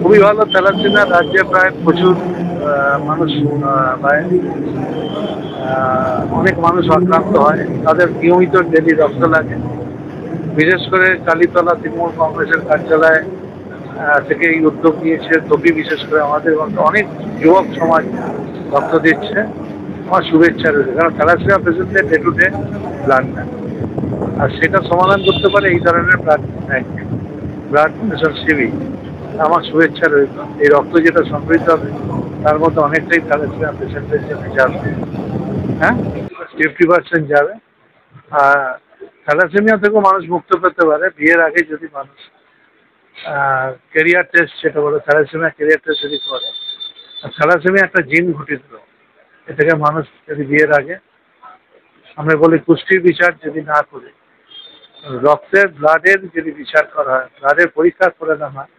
খুবই ভালো। থ্যালাসেমিয়া রাজ্যে প্রায় প্রচুর মানুষ হয়, অনেক মানুষ আক্রান্ত হয়, তাদের নিয়মিত ডেলি রক্ত লাগে। বিশেষ করে কালীতলা তৃণমূল কংগ্রেসের কার্যালয়ে থেকে এই উদ্যোগ নিয়েছে তোপি, বিশেষ করে আমাদের মধ্যে অনেক যুবক সমাজ রক্ত দিচ্ছে। আমার শুভেচ্ছা রয়েছে, কারণ থ্যালাসেমিয়া পেশেন্টদের ডে টু ডে ব্লাড নেয়, আর সেটা সমাধান করতে পারে এই ধরনের ব্লাড ব্যাংক, ব্লাড ডোনেশন শিবির। আমার শুভেচ্ছা রইল। এই রক্ত যেটা সংগৃহীত হবে তার মধ্যে অনেকটাই থ্যালাসেমিয়া পেশেন্টের জন্য যাবে। হ্যাঁ, 50% যাবে। আর থ্যালাসেমিয়া থেকেও মানুষ মুক্ত পেতে পারে বিয়ের আগে যদি মানুষ ক্যারিয়ার টেস্ট, সেটা বলে থ্যালাসেমিয়া ক্যারিয়ার টেস্ট যদি করে। আর থ্যালাসেমিয়া একটা জিন ঘটিত রোগ, এ থেকে মানুষ যদি বিয়ের আগে, আমরা বলি পুষ্টির বিচার যদি না করে রক্তের ব্লাডের যদি বিচার করা হয়, ব্লাডের পরীক্ষা করে নেওয়া হয়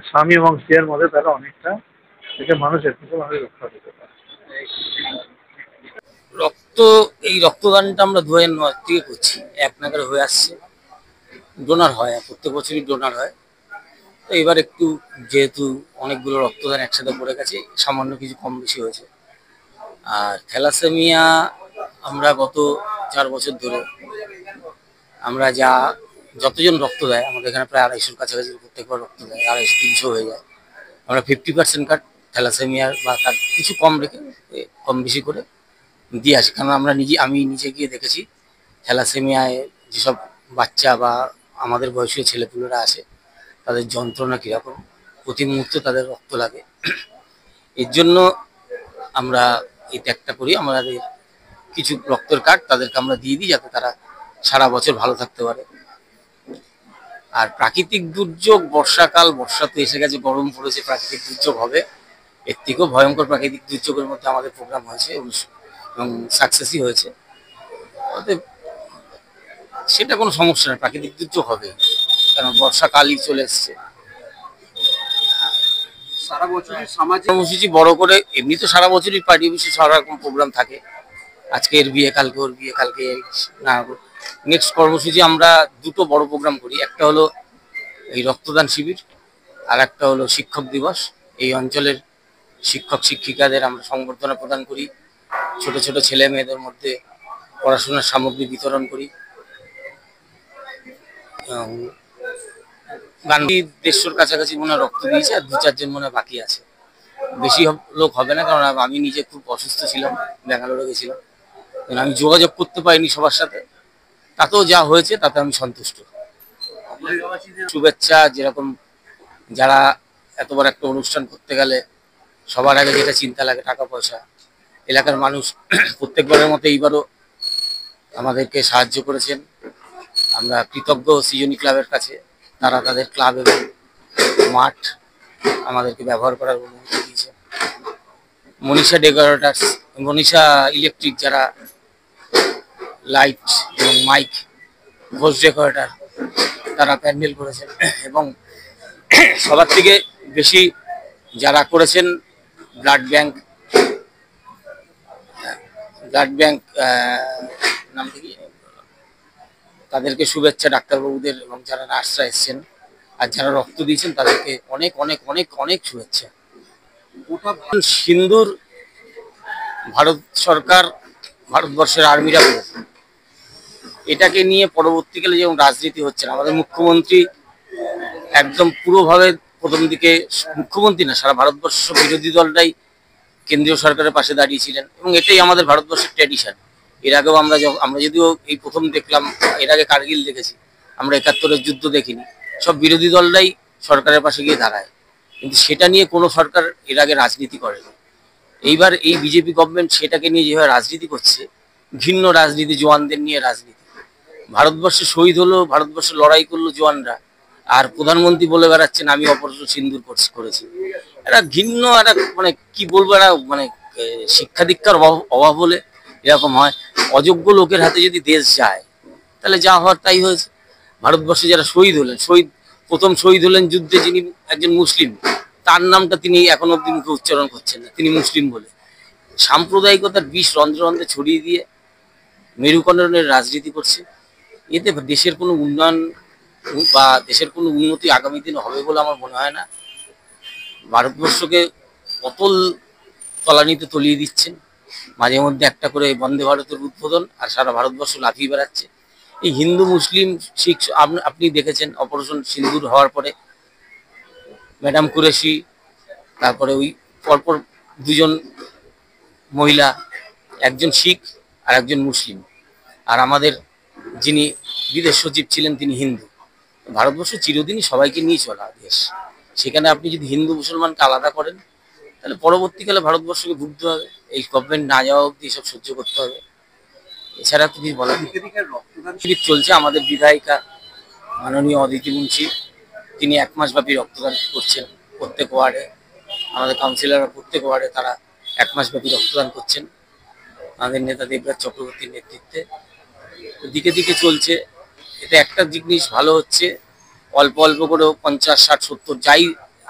স্বামী এবং স্ত্রীর মধ্যে, তাহলে অনেকটা থেকে মানুষ এর থেকে মানুষ রক্ষা পেতে পারে। রক্ত, এই রক্তদানটা আমরা 2009 থেকে করছি, এক নাগারে হয়ে আসছে। ডোনার হয়, প্রত্যেক বছরই ডোনার হয়। তো এবার একটু যেহেতু অনেকগুলো রক্তদান একসাথে পড়ে গেছে, সামান্য কিছু কম বেশি হয়েছে। আর থ্যালাসেমিয়া আমরা গত 4 বছর ধরে আমরা যতজন রক্ত দেয়, আমাদের এখানে প্রায় 250-র কাছাকাছি প্রত্যেকবার রক্ত দেয়, 250-300 হয়ে যায়। আমরা 50% কার্ড থ্যালাসেমিয়ার বা তার কিছু কম রেখে, কম বেশি করে দিয়ে আসি। কারণ আমি নিজে গিয়ে দেখেছি থ্যালাসেমিয়ায় যেসব বাচ্চা বা আমাদের বয়সী ছেলেপুলেরা আসে, তাদের যন্ত্রণা কীরকম, প্রতি মুহূর্তে তাদের রক্ত লাগে। এর জন্য আমরা এই ত্যাগটা করি। আমাদের কিছু রক্তের কার্ড তাদেরকে আমরা দিয়ে দিই, যাতে তারা সারা বছর ভালো থাকতে পারে। আর প্রাকৃতিক দুর্যোগ, বর্ষাকাল, বর্ষা তো এসে গেছে, গরম পড়েছে, প্রাকৃতিক দুর্যোগ হবে। এর থেকেও ভয়ঙ্কর প্রাকৃতিক দুর্যোগের মধ্যে আমাদের প্রোগ্রাম হয়েছে এবং সাকসেসই হয়েছে। অতএব সেটা কোনো সমস্যা নয়, প্রাকৃতিক দুর্যোগ হবে, কারণ বর্ষাকালই চলে এসছে। সারা বছরই সামাজিক কর্মসূচি বড় করে, এমনি তো সারা বছরই পার্টি অফিসে সারা রকম প্রোগ্রাম থাকে। আজকে এর বিয়ে, কালকে ওর বিয়ে, কালকে না, নেক্সট কর্মসূচি আমরা দুটো বড় প্রোগ্রাম করি। একটা হলো এই রক্তদান শিবির, আর একটা হলো শিক্ষক দিবস। এই অঞ্চলের শিক্ষক শিক্ষিকাদের আমরা সংবর্ধনা প্রদান করি, ছোট ছোট ছেলে মেয়েদের মধ্যে পড়াশোনার সামগ্রী বিতরণ করি। গান্ধী 150-র কাছাকাছি মনে রক্ত দিয়েছে, আর 2-4 জন মনে বাকি আছে। বেশি লোক হবে না, কারণ আমি নিজে খুব অসুস্থ ছিলাম, ব্যাঙ্গালোরে গেছিলাম, আমি যোগাযোগ করতে পারিনি সবার সাথে। তাতেও যা হয়েছে তাতে আমি সন্তুষ্ট। শুভেচ্ছা, যেরকম যারা এতবার একটা অনুষ্ঠান করতে গেলে সবার আগে যেটা চিন্তা লাগে টাকা পয়সা, এলাকার মানুষ প্রত্যেকবারের মতো এইবারও আমাদেরকে সাহায্য করেছেন। আমরা কৃতজ্ঞ সৃজনী ক্লাবের কাছে। তারা তাদের ক্লাব এবং মাঠ আমাদেরকে ব্যবহার করার অনুমতি দিয়েছে। মনীষা ডেকোরেটার্স, মনীষা ইলেকট্রিক, যারা লাইট এবং মাইক, ঘোষ ডেকোরেটার, তারা প্যান্ডেল করেছেন। এবং সবার থেকে বেশি যারা করেছেন ব্লাড ব্যাংক, নামটা কি, তাদেরকে শুভেচ্ছা ডাক্তারবাবুদের, এবং যারা নার্সরা এসছেন আর যারা রক্ত দিয়েছেন তাদেরকে অনেক অনেক অনেক অনেক শুভেচ্ছা। সিন্দুর ভারত সরকার, ভারতবর্ষের আর্মিরা করেছে। এটাকে নিয়ে পরবর্তীকালে যেমন রাজনীতি হচ্ছে না, আমাদের মুখ্যমন্ত্রী একদম পুরোভাবে প্রথম দিকে, মুখ্যমন্ত্রী না, সারা ভারতবর্ষ বিরোধী দলটাই কেন্দ্রীয় সরকারের পাশে দাঁড়িয়েছিলেন, এবং এটাই আমাদের ভারতবর্ষের ট্র্যাডিশন। এর আগেও আমরা যদিও এই প্রথম দেখলাম, এর আগে কার্গিল দেখেছি, আমরা 71-এর যুদ্ধ দেখিনি। সব বিরোধী দলরাই সরকারের পাশে গিয়ে দাঁড়ায়, কিন্তু সেটা নিয়ে কোনো সরকার এর আগে রাজনীতি করেনি। এইবার এই বিজেপি গভর্নমেন্ট সেটাকে নিয়ে যেভাবে রাজনীতি করছে, ভিন্ন রাজনীতি, জওয়ানদের নিয়ে রাজনীতি। ভারতবর্ষে শহীদ হলো, ভারতবর্ষে লড়াই করলো জওয়ানরা, আর প্রধানমন্ত্রী বলে বেড়াচ্ছেন আমি অপারেশন সিন্দুর করেছি। এটা ঘিন্ন, একটা মানে কি বলবো, একটা মানে শিক্ষা দীক্ষার অভাব হলে এরকম হয়। অযোগ্য লোকের হাতে যদি দেশ যায়, তাহলে যা হওয়ার তাই হয়েছে। ভারতবর্ষে যারা শহীদ হলেন, প্রথম শহীদ হলেন যুদ্ধে যিনি, একজন মুসলিম, তার নামটা তিনি এখন অব্দি মুখে উচ্চারণ করছেন না, তিনি মুসলিম বলে। সাম্প্রদায়িকতার বিষ রন্ধ্রে রন্ধ্রে ছড়িয়ে দিয়ে মেরুকরণের রাজনীতি করছে। এতে দেশের কোনো উন্নয়ন বা দেশের কোনো উন্নতি আগামী দিনে হবে বলে আমার মনে হয় না। ভারতবর্ষকে অতল তলানিতে তলিয়ে দিচ্ছেন। মাঝে মধ্যে একটা করে বন্দে ভারতের উদ্বোধন আর সারা ভারতবর্ষ লাফিয়ে বেড়াচ্ছে। এই হিন্দু মুসলিম শিখ আপনি দেখেছেন অপারেশন সিন্দুর হওয়ার পরে ম্যাডাম কুরেশি, তারপরে ওই পরপর দুজন মহিলা, একজন শিখ আর একজন মুসলিম, আর আমাদের যিনি বিদেশ সচিব ছিলেন তিনি হিন্দু। ভারতবর্ষ চিরদিনই সবাইকে নিয়ে চলা দেশ, সেখানে আপনি যদি হিন্দু মুসলমানকে আলাদা করেন তাহলে পরবর্তীকালে ভারতবর্ষকে ভুগতে হবে, এই গভর্নমেন্ট না যাওয়া অবধি এসব সহ্য করতে হবে। এছাড়া কিছু বলার নেই। রক্তদান শিবির চলছে, আমাদের বিধায়িকা মাননীয় অদিতি মুন্সি তিনি 1 মাস ব্যাপী রক্তদান করছেন প্রত্যেক ওয়ার্ডে। আমাদের কাউন্সিলররা প্রত্যেক ওয়ার্ডে তারা 1 মাস ব্যাপী রক্তদান করছেন আমাদের নেতা দেবরাজ চক্রবর্তীর নেতৃত্বে। তো দিকে দিকে চলছে। এতে একটা জিনিস ভালো হচ্ছে, অল্প অল্প করে 50, 60, 70 যাই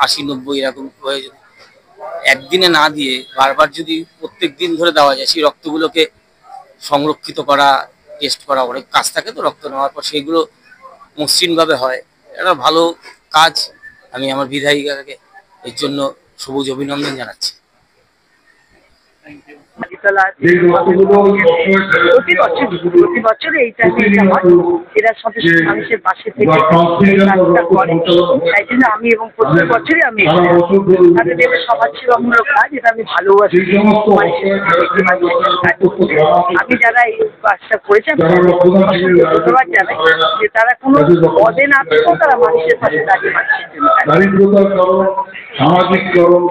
80, 90 এরকম হয়ে যদি একদিনে না দিয়ে বারবার যদি প্রত্যেক দিন ধরে দেওয়া যায়, সেই রক্তগুলোকে সংরক্ষিত করা, টেস্ট করা, অনেক কাজ থাকে তো রক্ত নেওয়ার পর, সেইগুলো মসৃণভাবে হয়। এটা ভালো কাজ। আমি আমার বিধায়িকাকে এর জন্য সবুজ অভিনন্দন জানাচ্ছি। প্রতি বছর এই টাইমে এটা হয়, এরা সদস্য মানুষের পাশে থেকে এই কাজটা করে, তাই জন্য আমি এবং প্রত্যেক বছরই আমি তাদের এটা সমাজসেবামূলক কাজ, এটা আমি ভালোবাসি। আমি যারা এই কাজটা করেছে আমি ধন্যবাদ জানাই যে তারা কোনো পদে না থেকেও তারা মানুষের পাশে দাঁড়িয়ে মানুষের জন্য। দারিদ্রতার কারণ, সামাজিক কারণ,